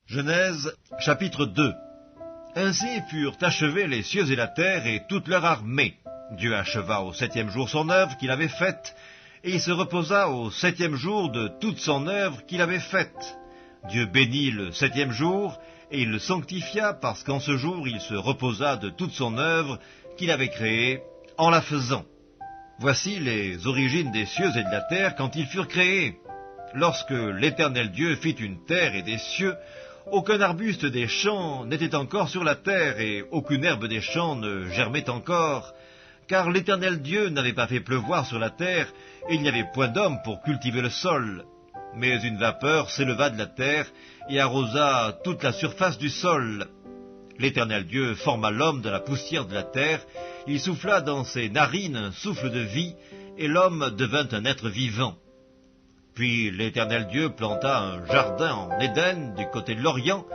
Genèse, chapitre 2. Ainsi furent achevés les cieux et la terre et toute leur armée. Dieu acheva au 7e jour son œuvre qu'il avait faite, et il se reposa au 7e jour de toute son œuvre qu'il avait faite. Dieu bénit le 7e jour, et il le sanctifia, parce qu'en ce jour il se reposa de toute son œuvre qu'il avait créée, en la faisant. Voici les origines des cieux et de la terre quand ils furent créés. Lorsque l'Éternel Dieu fit une terre et des cieux, aucun arbuste des champs n'était encore sur la terre, et aucune herbe des champs ne germait encore, car l'Éternel Dieu n'avait pas fait pleuvoir sur la terre, et il n'y avait point d'homme pour cultiver le sol. Mais une vapeur s'éleva de la terre, et arrosa toute la surface du sol. L'Éternel Dieu forma l'homme de la poussière de la terre, il souffla dans ses narines un souffle de vie, et l'homme devint un être vivant. Puis l'Éternel Dieu planta un jardin en Éden, du côté de l'Orient,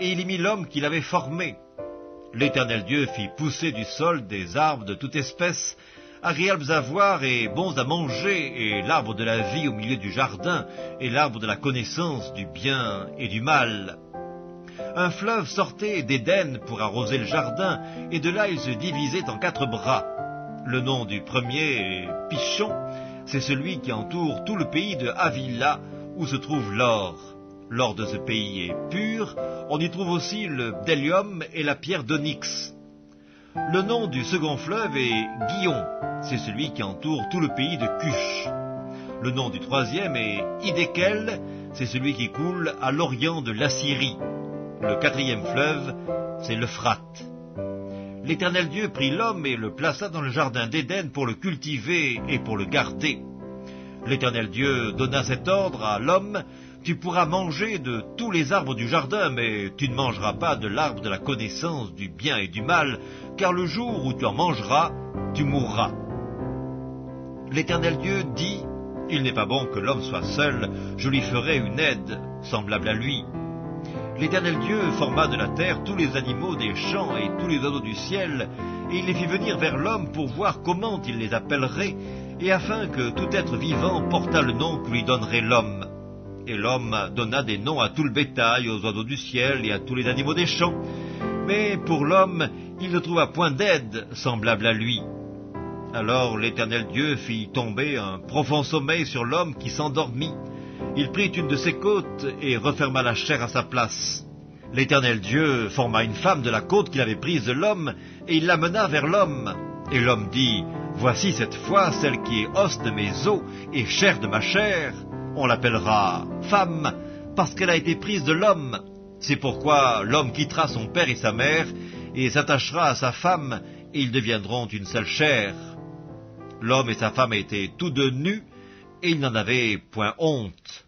et il y mit l'homme qu'il avait formé. L'Éternel Dieu fit pousser du sol des arbres de toute espèce, agréables à voir et bons à manger, et l'arbre de la vie au milieu du jardin, et l'arbre de la connaissance du bien et du mal. Un fleuve sortait d'Éden pour arroser le jardin, et de là il se divisait en 4 bras. Le nom du premier est Pishon. C'est celui qui entoure tout le pays de Havila, où se trouve l'or. L'or de ce pays est pur, on y trouve aussi le bdellium et la pierre d'onyx. Le nom du second fleuve est Gihon, c'est celui qui entoure tout le pays de Cush. Le nom du troisième est Hiddekel, c'est celui qui coule à l'orient de l'Assyrie. Le 4e fleuve, c'est l'Euphrate. L'Éternel Dieu prit l'homme et le plaça dans le jardin d'Éden pour le cultiver et pour le garder. L'Éternel Dieu donna cet ordre à l'homme: tu pourras manger de tous les arbres du jardin, mais tu ne mangeras pas de l'arbre de la connaissance du bien et du mal, car le jour où tu en mangeras, tu mourras. L'Éternel Dieu dit: il n'est pas bon que l'homme soit seul, je lui ferai une aide semblable à lui. L'Éternel Dieu forma de la terre tous les animaux des champs et tous les oiseaux du ciel, et il les fit venir vers l'homme pour voir comment il les appellerait, et afin que tout être vivant portât le nom que lui donnerait l'homme. Et l'homme donna des noms à tout le bétail, aux oiseaux du ciel et à tous les animaux des champs. Mais pour l'homme, il ne trouva point d'aide semblable à lui. Alors l'Éternel Dieu fit tomber un profond sommeil sur l'homme qui s'endormit. Il prit une de ses côtes et referma la chair à sa place. L'Éternel Dieu forma une femme de la côte qu'il avait prise de l'homme, et il l'amena vers l'homme. Et l'homme dit: voici cette fois celle qui est os de mes os et chair de ma chair. On l'appellera femme, parce qu'elle a été prise de l'homme. C'est pourquoi l'homme quittera son père et sa mère, et s'attachera à sa femme, et ils deviendront une seule chair. L'homme et sa femme étaient tous deux nus, et ils n'en avaient point honte.